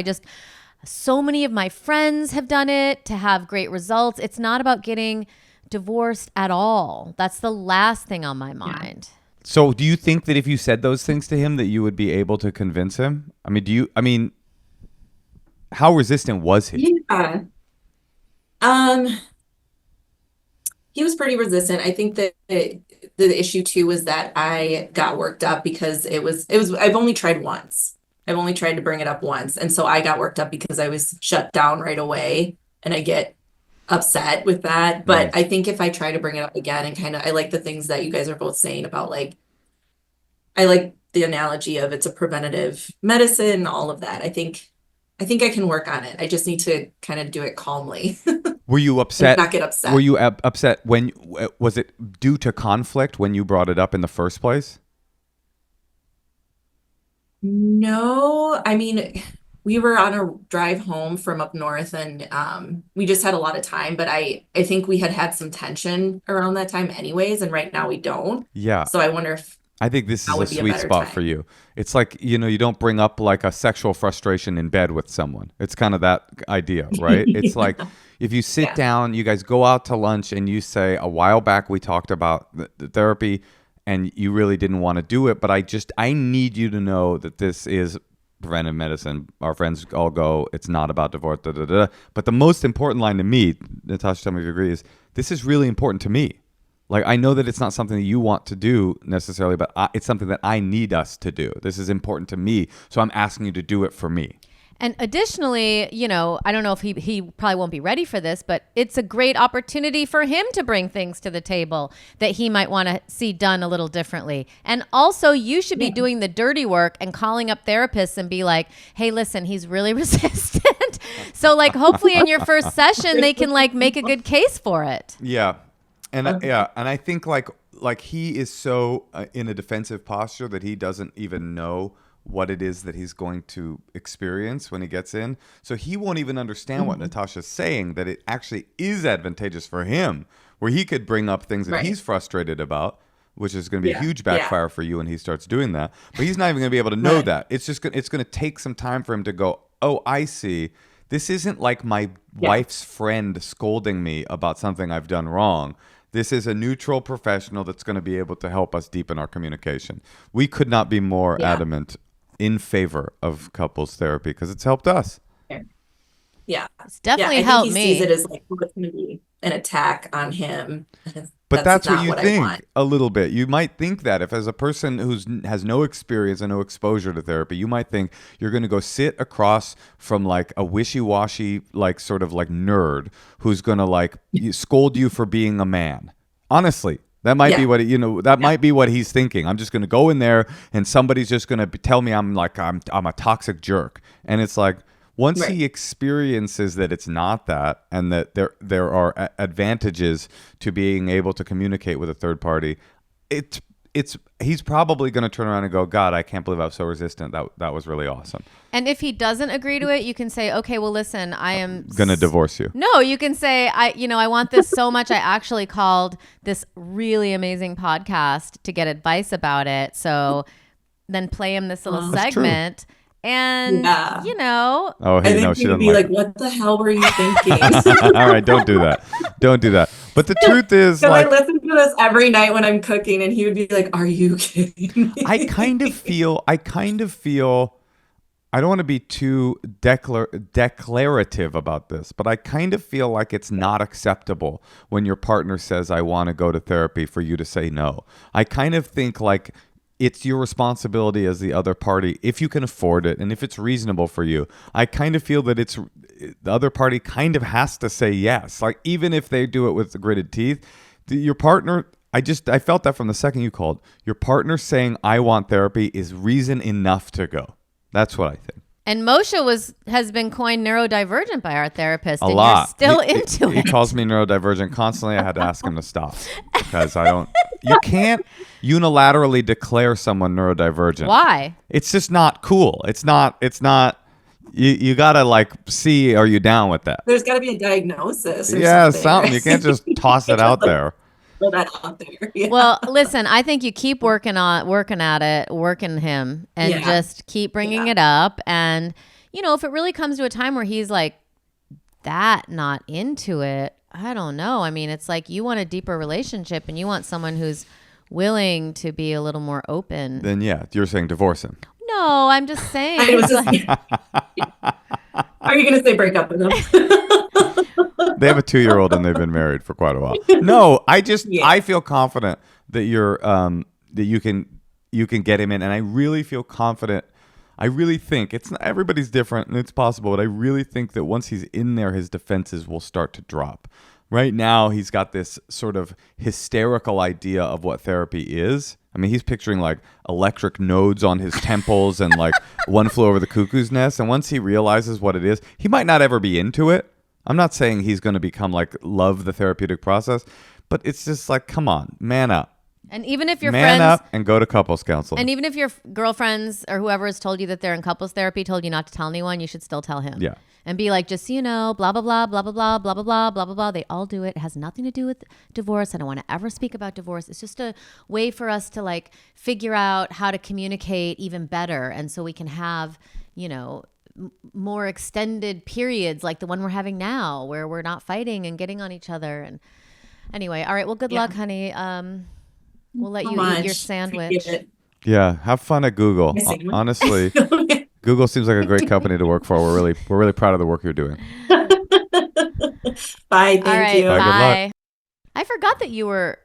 [SPEAKER 2] So many of my friends have done it to have great results. It's not about getting divorced at all. That's the last thing on my mind.
[SPEAKER 1] So do you think that if you said those things to him that you would be able to convince him? How resistant was he?
[SPEAKER 3] Yeah. he was pretty resistant. I think that the issue too was that I got worked up because I've only tried once. I've only tried to bring it up once. And so I got worked up because I was shut down right away and I get upset with that. But I think if I try to bring it up again and I like the things that you guys are both saying about like, I like the analogy of it's a preventative medicine, all of that. I think I can work on it. I just need to kind of do it calmly.
[SPEAKER 1] Were you upset?
[SPEAKER 3] Not get upset.
[SPEAKER 1] Were you upset when was it due to conflict when you brought it up in the first place?
[SPEAKER 3] No, I mean, we were on a drive home from up north and we just had a lot of time, but I think we had some tension around that time anyways, and right now we don't.
[SPEAKER 1] Yeah.
[SPEAKER 3] So I wonder if
[SPEAKER 1] I think this is
[SPEAKER 3] that
[SPEAKER 1] a
[SPEAKER 3] would be a
[SPEAKER 1] sweet
[SPEAKER 3] better
[SPEAKER 1] spot
[SPEAKER 3] time.
[SPEAKER 1] for you. It's like, you don't bring up like a sexual frustration in bed with someone. It's kind of that idea, right? It's like if you sit
[SPEAKER 3] Yeah.
[SPEAKER 1] down, you guys go out to lunch and you say, a while back we talked about the therapy and you really didn't want to do it, but I need you to know that this is preventive medicine. Our friends all go, it's not about divorce, da, da, da. But the most important line to me, Natasha, tell me if you agree, is this is really important to me. Like, I know that it's not something that you want to do necessarily, but it's something that I need us to do. This is important to me, so I'm asking you to do it for me.
[SPEAKER 2] And additionally, I don't know if he probably won't be ready for this, but it's a great opportunity for him to bring things to the table that he might want to see done a little differently. And also, you should be doing the dirty work and calling up therapists and be like, hey, listen, he's really resistant. So like, hopefully in your first session, they can like make a good case for it.
[SPEAKER 1] Yeah. And and I think like he is so in a defensive posture that he doesn't even know what it is that he's going to experience when he gets in. So he won't even understand what Natasha's saying, that it actually is advantageous for him, where he could bring up things that he's frustrated about, which is going to be a huge backfire for you when he starts doing that. But he's not even going to be able to know that. It's just it's going to take some time for him to go, oh, I see. This isn't like my wife's friend scolding me about something I've done wrong. This is a neutral professional that's going to be able to help us deepen our communication. We could not be more adamant in favor of couples therapy because it's helped us.
[SPEAKER 3] Yeah.
[SPEAKER 2] It's definitely
[SPEAKER 3] I think
[SPEAKER 2] helped
[SPEAKER 3] he
[SPEAKER 2] me.
[SPEAKER 3] sees it as like, oh, it's going to be an attack on him.
[SPEAKER 1] But that's what
[SPEAKER 3] not
[SPEAKER 1] you
[SPEAKER 3] I
[SPEAKER 1] think
[SPEAKER 3] want.
[SPEAKER 1] a little bit. You might think that if as a person who has no experience and no exposure to therapy, you might think you're going to go sit across from like a wishy-washy, like sort of like nerd who's going to like scold you for being a man. Honestly, that might be what might be what he's thinking. I'm just going to go in there and somebody's just going to tell me I'm a toxic jerk. And it's like, once he experiences that it's not that, and that there are advantages to being able to communicate with a third party, he's probably going to turn around and go, God, I can't believe I was so resistant. That was really awesome.
[SPEAKER 2] And if he doesn't agree to it, you can say, okay, well, listen, I am
[SPEAKER 1] Going to divorce you.
[SPEAKER 2] No, you can say, I want this so much. I actually called this really amazing podcast to get advice about it. So then play him this little segment. And,
[SPEAKER 1] Oh,
[SPEAKER 3] I
[SPEAKER 1] hey,
[SPEAKER 3] think
[SPEAKER 1] no,
[SPEAKER 3] he
[SPEAKER 1] she
[SPEAKER 3] would
[SPEAKER 1] doesn't
[SPEAKER 3] be
[SPEAKER 1] like
[SPEAKER 3] like,
[SPEAKER 1] it.
[SPEAKER 3] what the hell were you thinking?
[SPEAKER 1] All right, don't do that. Don't do that. But the truth is,
[SPEAKER 3] So
[SPEAKER 1] like,
[SPEAKER 3] I listen to this every night when I'm cooking, and he would be like, "Are you kidding me?"
[SPEAKER 1] I kind of feel, I don't want to be too declarative about this, but I kind of feel like it's not acceptable when your partner says, I want to go to therapy, for you to say no. I kind of think like it's your responsibility as the other party, if you can afford it and if it's reasonable for you. I kind of feel that the other party kind of has to say yes. Like, even if they do it with the gritted teeth, your partner, I felt that from the second you called. Your partner saying, I want therapy, is reason enough to go. That's what I think.
[SPEAKER 2] And Moshe has been coined neurodivergent by our therapist.
[SPEAKER 1] A
[SPEAKER 2] and
[SPEAKER 1] lot.
[SPEAKER 2] You're still into
[SPEAKER 1] He
[SPEAKER 2] it.
[SPEAKER 1] calls me neurodivergent constantly. I had to ask him to stop because you can't unilaterally declare someone neurodivergent.
[SPEAKER 2] Why?
[SPEAKER 1] It's just not cool. It's not, you gotta like see, are you down with that?
[SPEAKER 3] There's got to be a diagnosis or
[SPEAKER 1] Yeah,
[SPEAKER 3] something.
[SPEAKER 1] something. You can't just toss it out there.
[SPEAKER 3] Throw that out there. Yeah.
[SPEAKER 2] Well, listen, I think you keep working at it, working him, and just keep bringing it up. And, if it really comes to a time where he's like that not into it, I don't know. I mean, it's like you want a deeper relationship and you want someone who's willing to be a little more open.
[SPEAKER 1] Then you're saying divorce him.
[SPEAKER 2] No, I'm just saying.
[SPEAKER 3] I was just, are you going to say break up with him?
[SPEAKER 1] They have a 2-year-old and they've been married for quite a while. No,
[SPEAKER 3] Yeah.
[SPEAKER 1] I feel confident that that you can get him in, and I really feel confident. I really think it's not, everybody's different and it's possible, but I really think that once he's in there, his defenses will start to drop. Right now, he's got this sort of hysterical idea of what therapy is. I mean, he's picturing like electric nodes on his temples and like One Flew Over the Cuckoo's Nest. And once he realizes what it is, he might not ever be into it. I'm not saying he's going to become like love the therapeutic process, but it's just like, come on, man up.
[SPEAKER 2] And even if your
[SPEAKER 1] Man
[SPEAKER 2] friends
[SPEAKER 1] up and go to couples counseling.
[SPEAKER 2] and even if your girlfriends or whoever has told you that they're in couples therapy told you not to tell anyone, you should still tell him.
[SPEAKER 1] Yeah.
[SPEAKER 2] And be like, just so you know, blah, blah, blah, blah, blah, blah, blah, blah, blah, blah, blah, blah. They all do it. It has nothing to do with divorce. I don't want to ever speak about divorce. It's just a way for us to like figure out how to communicate even better. And so we can have, more extended periods like the one we're having now where we're not fighting and getting on each other. And anyway, all right. Well, good luck, honey. We'll let you eat your sandwich.
[SPEAKER 1] Yeah, have fun at Google.
[SPEAKER 3] My sandwich.
[SPEAKER 1] Honestly, Google seems like a great company to work for. We're really proud of the work you're doing.
[SPEAKER 3] Bye.
[SPEAKER 2] All
[SPEAKER 3] Thank
[SPEAKER 2] right,
[SPEAKER 3] you.
[SPEAKER 1] Bye, good
[SPEAKER 2] bye. I forgot that you were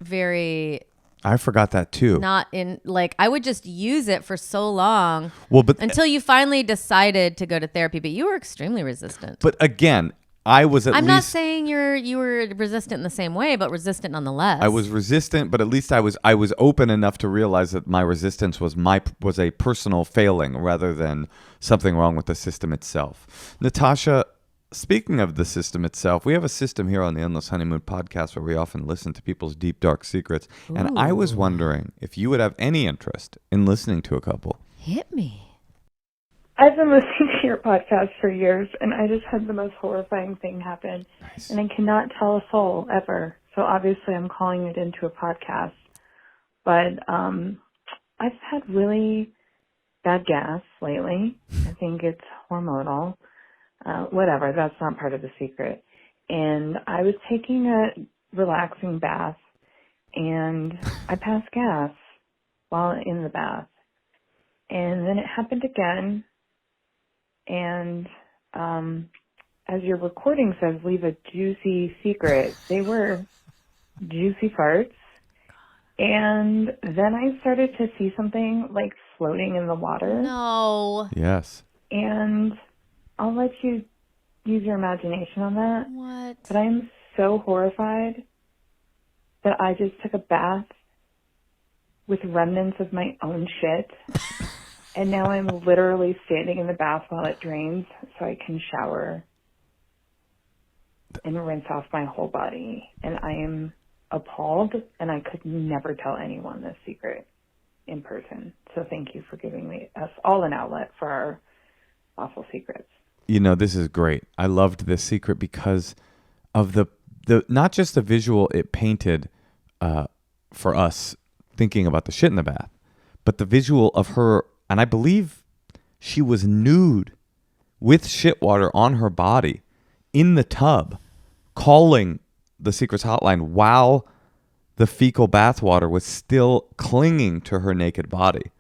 [SPEAKER 2] very
[SPEAKER 1] I forgot that too.
[SPEAKER 2] not in like I would just use it for so long
[SPEAKER 1] Well, but
[SPEAKER 2] until you finally decided to go to therapy, but you were extremely resistant.
[SPEAKER 1] but again, I was at
[SPEAKER 2] I'm
[SPEAKER 1] least
[SPEAKER 2] not saying you were resistant in the same way, but resistant nonetheless.
[SPEAKER 1] I was resistant, but at least I was open enough to realize that my resistance was a personal failing rather than something wrong with the system itself. Natasha, speaking of the system itself, we have a system here on the Endless Honeymoon podcast where we often listen to people's deep, dark secrets. And I was wondering if you would have any interest in listening to a couple.
[SPEAKER 2] Hit me.
[SPEAKER 4] I've been listening to your podcast for years, and I just had the most horrifying thing happen.
[SPEAKER 1] Nice.
[SPEAKER 4] And I cannot tell a soul ever. So obviously I'm calling it into a podcast. But I've had really bad gas lately. I think it's hormonal. Whatever, that's not part of the secret. And I was taking a relaxing bath, and I passed gas while in the bath. And then it happened again. And as your recording says, leave a juicy secret. They were juicy farts. And then I started to see something like floating in the water.
[SPEAKER 2] No.
[SPEAKER 1] Yes.
[SPEAKER 4] And I'll let you use your imagination on that.
[SPEAKER 2] What?
[SPEAKER 4] But I am so horrified that I just took a bath with remnants of my own shit. And now I'm literally standing in the bath while it drains so I can shower and rinse off my whole body. And I am appalled, and I could never tell anyone this secret in person. So thank you for giving us all an outlet for our awful secrets.
[SPEAKER 1] This is great. I loved this secret because of the not just the visual it painted for us thinking about the shit in the bath, but the visual of her. And I believe she was nude with shit water on her body in the tub, calling the Secrets Hotline while the fecal bathwater was still clinging to her naked body.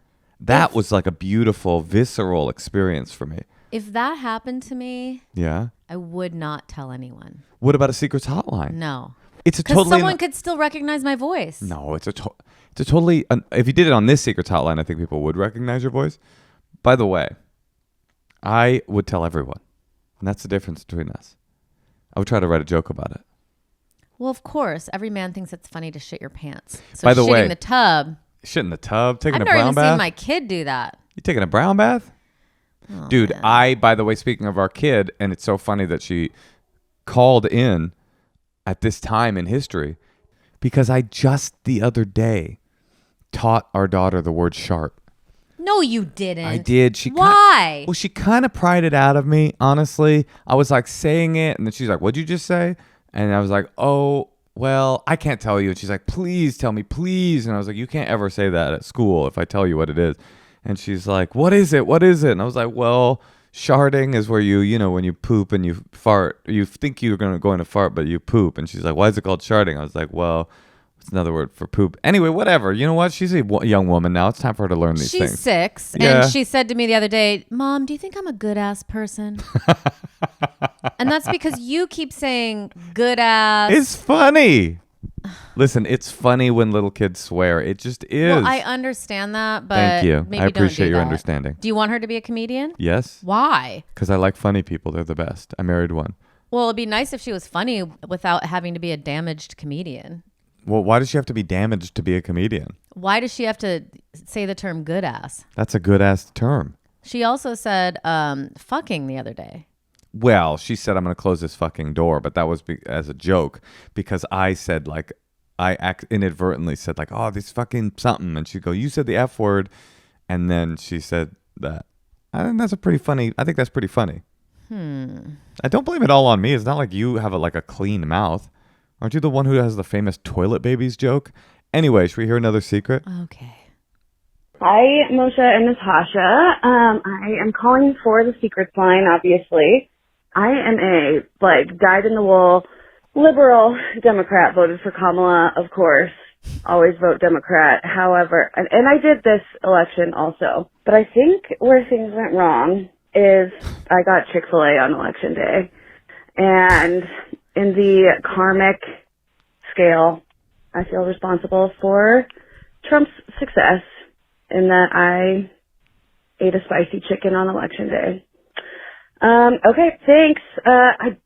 [SPEAKER 1] That was like a beautiful, visceral experience for me.
[SPEAKER 2] If that happened to me,
[SPEAKER 1] Yeah.
[SPEAKER 2] I would not tell anyone.
[SPEAKER 1] What about a Secrets Hotline?
[SPEAKER 2] No.
[SPEAKER 1] It's a
[SPEAKER 2] Because
[SPEAKER 1] totally
[SPEAKER 2] someone could still recognize my voice.
[SPEAKER 1] No, it's a totally. If you did it on this Secrets Hotline, I think people would recognize your voice. By the way, I would tell everyone, and that's the difference between us. I would try to write a joke about it.
[SPEAKER 2] Well, of course, every man thinks it's funny to shit your pants. So
[SPEAKER 1] By the
[SPEAKER 2] shitting
[SPEAKER 1] way,
[SPEAKER 2] the tub.
[SPEAKER 1] Shit in the tub, taking
[SPEAKER 2] I've
[SPEAKER 1] a
[SPEAKER 2] never
[SPEAKER 1] brown
[SPEAKER 2] even
[SPEAKER 1] bath.
[SPEAKER 2] seen my kid do that.
[SPEAKER 1] You taking a brown bath?
[SPEAKER 2] Oh,
[SPEAKER 1] Dude,
[SPEAKER 2] man.
[SPEAKER 1] by the way, speaking of our kid, and it's so funny that she called in at this time in history because I just the other day taught our daughter the word shark.
[SPEAKER 2] No, you didn't.
[SPEAKER 1] I did.
[SPEAKER 2] Why?
[SPEAKER 1] Well, she kind of pried it out of me, honestly. I was like saying it, and then she's like, "What'd you just say?" And I was like, "Oh, well, I can't tell you." And she's like, "Please tell me, please." And I was like, "You can't ever say that at school if I tell you what it is." And she's like, "What is it? What is it?" And I was like, "Well, sharding is where when you poop and you fart, you think you're going to fart, but you poop." And she's like, "Why is it called sharding?" I was like, "Well, it's another word for poop." Anyway, whatever. You know what? She's a young woman now. It's time for her to learn these
[SPEAKER 2] She's
[SPEAKER 1] things.
[SPEAKER 2] 6,
[SPEAKER 1] Yeah.
[SPEAKER 2] and she said to me the other day, "Mom, do you think I'm a good ass person?" And And that's because you keep saying good ass.
[SPEAKER 1] It's funny. Listen, it's funny when little kids swear. It just is.
[SPEAKER 2] Well, I understand that, but
[SPEAKER 1] Thank you.
[SPEAKER 2] maybe
[SPEAKER 1] I appreciate
[SPEAKER 2] don't do
[SPEAKER 1] your
[SPEAKER 2] that.
[SPEAKER 1] understanding.
[SPEAKER 2] Do you want her to be a comedian?
[SPEAKER 1] Yes,
[SPEAKER 2] Why?
[SPEAKER 1] because I like funny people. They're the best. I married one.
[SPEAKER 2] Well, it'd be nice if she was funny without having to be a damaged comedian.
[SPEAKER 1] Well, why does she have to be damaged to be a comedian?
[SPEAKER 2] Why does she have to say the term good ass?
[SPEAKER 1] That's a good ass term.
[SPEAKER 2] She also said fucking the other day.
[SPEAKER 1] Well, she said, I'm going to close this fucking door, but that was as a joke because I said inadvertently said like, oh, this fucking something. And she'd go, you said the F word. And then she said that. I think that's pretty funny. I don't blame it all on me. It's not like you have a clean mouth. Aren't you the one who has the famous toilet babies joke? Anyway, should we hear another secret?
[SPEAKER 2] Okay.
[SPEAKER 5] Hi, Moshe and Natasha. I am calling for the secrets line, obviously. I am a, dyed-in-the-wool liberal Democrat, voted for Kamala, of course. Always vote Democrat. However, and I did this election also, but I think where things went wrong is I got Chick-fil-A on election day. And in the karmic scale, I feel responsible for Trump's success in that I ate a spicy chicken on election day. Okay, thanks. I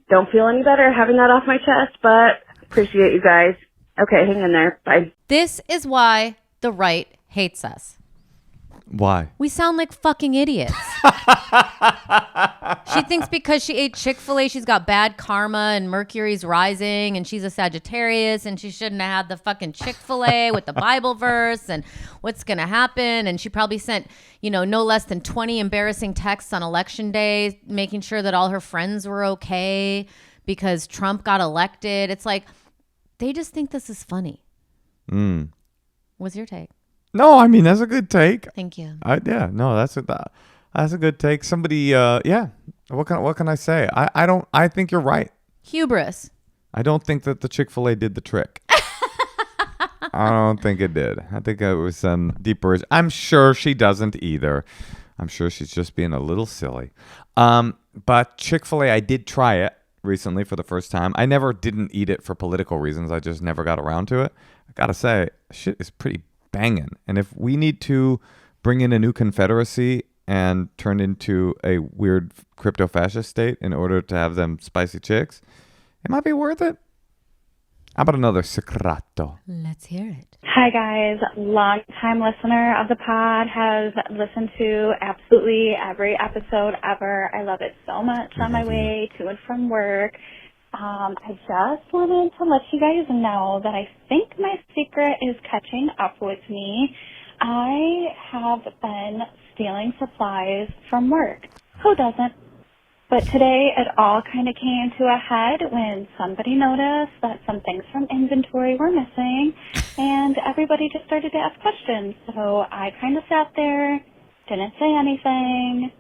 [SPEAKER 5] don't feel any better having that off my chest, but appreciate you guys. Okay, hang in there. Bye.
[SPEAKER 2] This is why the right hates us.
[SPEAKER 1] Why?
[SPEAKER 2] We sound like fucking idiots. She thinks because she ate Chick-fil-A, she's got bad karma and Mercury's rising and she's a Sagittarius and she shouldn't have had the fucking Chick-fil-A with the Bible verse and what's going to happen. And she probably sent, no less than 20 embarrassing texts on election day, making sure that all her friends were okay because Trump got elected. It's like, they just think this is funny. What's your take?
[SPEAKER 1] No, I mean, that's a good take.
[SPEAKER 2] Thank you.
[SPEAKER 1] That's a good take. Somebody, what can I say? I think you're right.
[SPEAKER 2] Hubris.
[SPEAKER 1] I don't think that the Chick-fil-A did the trick. I don't think it did. I think it was some deeper. I'm sure she doesn't either. I'm sure she's just being a little silly. But Chick-fil-A, I did try it recently for the first time. I didn't eat it for political reasons. I just never got around to it. I gotta say, shit is pretty banging. And if we need to bring in a new confederacy and turn into a weird crypto-fascist state in order to have them spicy chicks, it might be worth it. How about another secreto?
[SPEAKER 2] Let's hear it.
[SPEAKER 6] Hi, guys. Long-time listener of the pod, has listened to absolutely every episode ever. I love it so much on my way to and from work. I just wanted to let you guys know that I think my secret is catching up with me. I have been stealing supplies from work. Who doesn't? But today it all kind of came to a head when somebody noticed that some things from inventory were missing and everybody just started to ask questions. So I kind of sat there, didn't say anything,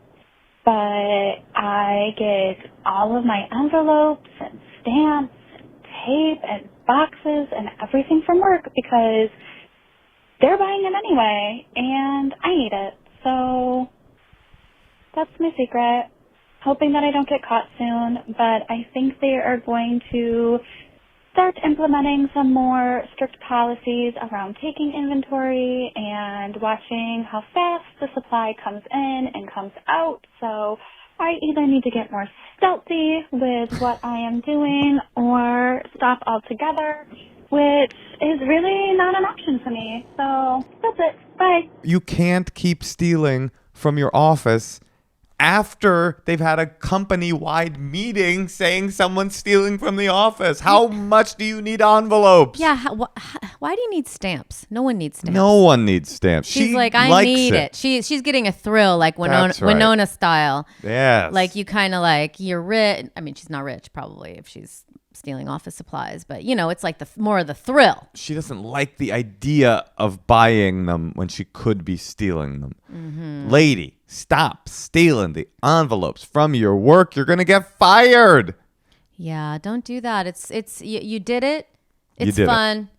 [SPEAKER 6] but I get all of my envelopes and stamps and tape and boxes and everything from work because they're buying them anyway and I need it. So that's my secret. Hoping that I don't get caught soon, but I think they are going to start implementing some more strict policies around taking inventory and watching how fast the supply comes in and comes out. So I either need to get more stealthy with what I am doing or stop altogether, which is really not an option for me. So that's it. Bye.
[SPEAKER 1] You can't keep stealing from your office after they've had a company-wide meeting saying someone's stealing from the office. How much do you need envelopes?
[SPEAKER 2] Yeah, why do you need stamps? No one needs stamps.
[SPEAKER 1] No one needs stamps.
[SPEAKER 2] She's
[SPEAKER 1] She
[SPEAKER 2] like, I
[SPEAKER 1] likes
[SPEAKER 2] need it. She's getting a thrill, like
[SPEAKER 1] That's right.
[SPEAKER 2] Winona style.
[SPEAKER 1] Yes.
[SPEAKER 2] Like you kind of like, you're rich. I mean, she's not rich probably if she's stealing office supplies, but it's like more of the thrill.
[SPEAKER 1] She doesn't like the idea of buying them when she could be stealing them. Mm-hmm. Lady, stop stealing the envelopes from your work. You're going to get fired.
[SPEAKER 2] Yeah, don't do that. It's you did it. It's
[SPEAKER 1] did
[SPEAKER 2] fun.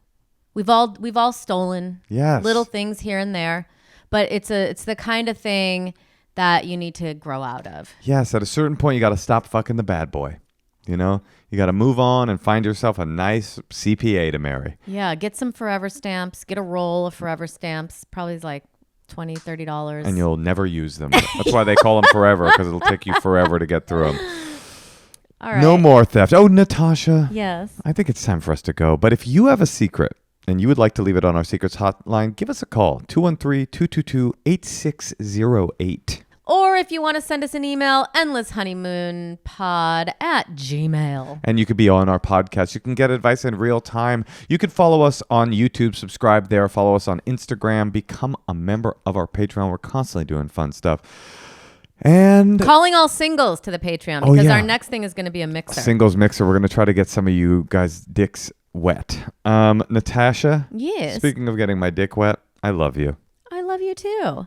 [SPEAKER 2] We've all stolen
[SPEAKER 1] Yes.
[SPEAKER 2] little things here and there, but it's the kind of thing that you need to grow out of.
[SPEAKER 1] Yes, at a certain point, you got to stop fucking the bad boy. You know, you got to move on and find yourself a nice CPA to marry.
[SPEAKER 2] Yeah, get some forever stamps. Get a roll of forever stamps. Probably like $20, $30.
[SPEAKER 1] And you'll never use them. That's why they call them forever, because it'll take you forever to get through them.
[SPEAKER 2] All right.
[SPEAKER 1] No more theft. Oh, Natasha.
[SPEAKER 2] Yes.
[SPEAKER 1] I think it's time for us to go. But if you have a secret and you would like to leave it on our secrets hotline, give us a call. 213-222-8608.
[SPEAKER 2] Or if you want to send us an email, endlesshoneymoonpod@gmail.com.
[SPEAKER 1] And you could be on our podcast. You can get advice in real time. You can follow us on YouTube, subscribe there, follow us on Instagram, become a member of our Patreon. We're constantly doing fun stuff. And
[SPEAKER 2] Calling all singles to the Patreon, because our next thing is going to be a mixer.
[SPEAKER 1] Singles mixer. We're going to try to get some of you guys' dicks wet. Natasha?
[SPEAKER 2] Yes.
[SPEAKER 1] Speaking of getting my dick wet, I love you.
[SPEAKER 2] I love you too.